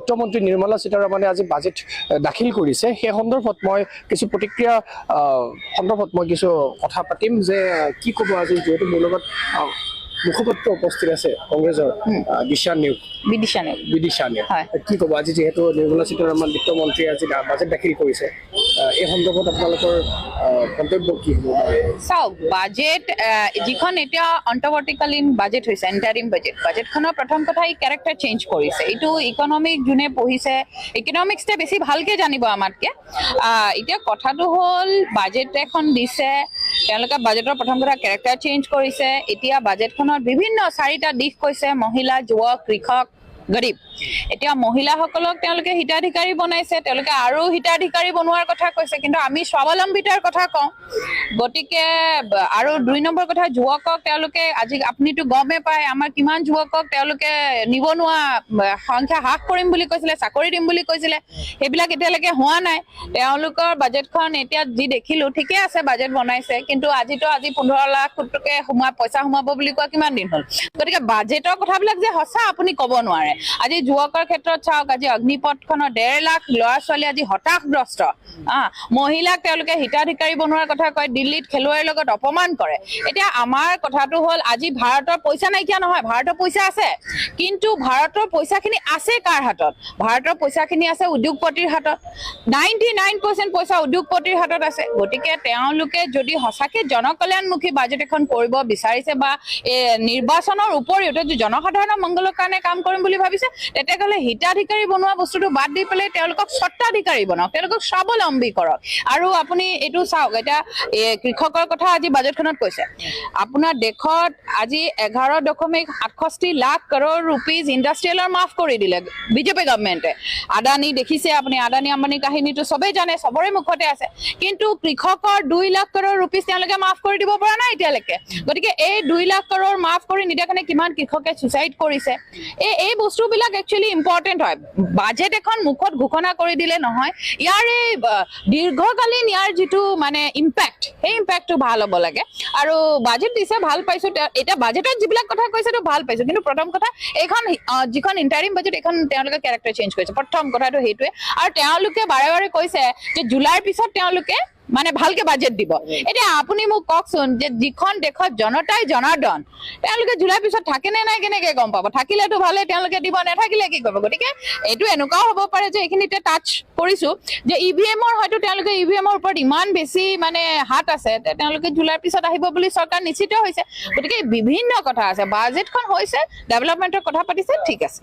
বিত্তমন্ত্ৰী নিৰ্মলা সীতাৰামনে আজি বাজেট দাখিল কৰিছে সেই সন্দৰ্ভত মই কিছু প্ৰতিক্ৰিয়া সন্দৰ্ভত মই কিছু কথা পাতিম যে কি ক'ব আজি যেহেতু মোৰ লগত মুখপাত্ৰ উপস্থিত আছে কংগ্ৰেছৰ বিদিশা নেওগ কি ক'ব আজি যেহেতু নিৰ্মলা সীতাৰামন বিত্তমন্ত্ৰী আজি বাজেট দাখিল কৰিছে এই সন্দৰ্ভত আপোনালোকৰ মন্তব্য কি হ'ব চাওক বাজেট যিখন এতিয়া অন্তৰ্বৰ্তীকালীন বাজেট হৈছে ইণ্টাৰিম বাজেটখনৰ প্ৰথম কথা ই কেৰেক্টাৰ চেঞ্জ কৰিছে এইটো ইকনমিক যোনে পঢ়িছে ইকনমিক্সতে বেছি ভালকে জানিব আমাতকে এতিয়া কথাটো হ'ল বাজেট এখন দিছে তেওঁলোকে বাজেটৰ প্ৰথম কথা কেৰেক্টাৰ চেঞ্জ কৰিছে এতিয়া বাজেটখনৰ বিভিন্ন চাৰিটা দিশ কৈছে মহিলা যুৱক কৃষক গৰীব এতিয়া মহিলাসকলক তেওঁলোকে হিতাধিকাৰী বনাইছে তেওঁলোকে আৰু হিতাধিকাৰী বনোৱাৰ কথা কৈছে কিন্তু আমি স্বাৱলম্বিতাৰ কথা কওঁ গতিকে আৰু 2 নম্বৰ কথা যুৱকক তেওঁলোকে আজি আপুনিতো গমে পায় আমাৰ কিমান যুৱকক তেওঁলোকে নিবনুৱা সংখ্যা হ্ৰাস কৰিম বুলি কৈছিলে চাকৰি দিম বুলি কৈছিলে সেইবিলাক এতিয়ালৈকে হোৱা নাই তেওঁলোকৰ বাজেটখন এতিয়া যি দেখিলো ঠিকে আছে বাজেট বনাইছে কিন্তু আজি 15 লাখ কোটিকে পইচা সোমাব বুলি কোৱা কিমান দিন হ'ল গতিকে বাজেটৰ কথাবিলাক যে সঁচা আপুনি ক'ব নোৱাৰে আজি যুৱকৰ ক্ষেত্ৰত চাওক আজি অগ্নিপথখনৰ 1.5 লাখ ল'ৰা ছোৱালী আজি হতাশগ্ৰস্ত মহিলাক তেওঁলোকে হিতাধিকাৰী বনোৱাৰ কথা কয় দিল্লীত খেলুৱৈৰ লগত অপমান কৰে এতিয়া আমাৰ কথাটো হ'ল আজি ভাৰতৰ পইচা নাইকিয়া নহয় ভাৰতৰ পইচা আছে কিন্তু ভাৰতৰ পইচাখিনি আছে কাৰ হাতত ভাৰতৰ পইচাখিনি আছে উদ্যোগপতিৰ হাতত 99% পইচা উদ্যোগপতিৰ হাতত আছে গতিকে তেওঁলোকে যদি সঁচাকে জনকল্যাণমুখী বাজেট এখন কৰিব বিচাৰিছে বা নিৰ্বাচনৰ উপৰিও যদি জনসাধাৰণৰ মংগলৰ কাৰণে কাম কৰিম বুলি ভাবিছে তেতিয়াহ'লে হিতাধিকাৰী বনোৱা বস্তুটো বাদ দি পেলাই তেওঁলোকক স্বত্বাধিকাৰী বনাওক তেওঁলোকক স্বাৱলম্বী কৰক আৰু আপুনি এইটো চাওক এতিয়া কৃষকৰ কথা আজি বাজেটখনত কৈছে আপোনাৰ দেশত আজি 11.68 লাখ কৰোৰ ৰুপিজ ইণ্ডাষ্ট্ৰিয়েলৰ মাফ কৰি দিলে বিজেপি গভৰ্ণমেণ্টে আদানী দেখিছে আপুনি আদানী আম্বানী কাহিনীটো সবেই জানে সবৰে মুখতে আছে কিন্তু কৃষকৰ 2 লাখ কৰোৰ ৰুপিজ তেওঁলোকে মাফ কৰি দিব পৰা নাই এতিয়ালৈকে গতিকে এই 2 লাখ কৰোৰ মাফ কৰি নিদিয়া কাৰণে কিমান কৃষকে সুইচাইড কৰিছে এই বস্তুবিলাক একচুয়ালি ইম্পৰ্টেন্ট হয় বাজেট এখন মুখত ঘোষণা কৰি দিলে নহয় ইয়াৰ এই দীৰ্ঘকালীন ইয়াৰ যেটো মানে ইম্প্যাক্ট এই ইম্প্যাক্টটো ভাল হ'ব লাগে আৰু বাজেট দিছে ভাল পাইছো এটা বাজেটত যিবিলাক কথা কৈছে তো ভাল পাইছো কিন্তু প্ৰথম কথা এখন যিখন ইণ্টাৰিম বাজেট এখন তেওঁলোকে কেৰেক্টাৰ চেঞ্জ কৰিছে প্ৰথম কথাটো হেতুৱে আৰু তেওঁলোকে বাৰে বাৰে কৈছে যে জুলাইৰ পিছত তেওঁলোকে মানে ভালকে বাজেট দিব এতিয়া আপুনি মোক কওকচোন যে যিখন দেখত জনতাই জনাৰ্দন তেওঁলোকে জুলাই পিছত থাকে নে নাই কেনেকে গম পাব থাকিলেতো ভালে তেওঁলোকে দিব নাথাকিলে কি কৰিব গতিকে এইটো এনেকুৱাও হ'ব পাৰে যে এইখিনিতে টাচ কৰিছো যে ইভিএমৰ হয়তো তেওঁলোকে ইভিএমৰ ওপৰত ইমান বেছি মানে হাত আছে তেওঁলোকে জুলাইৰ পিছত আহিব বুলি চৰকাৰ নিশ্চিত হৈছে গতিকে বিভিন্ন কথা আছে বাজেটখন হৈছে ডেভেলপমেণ্টৰ কথা পাতিছে ঠিক আছে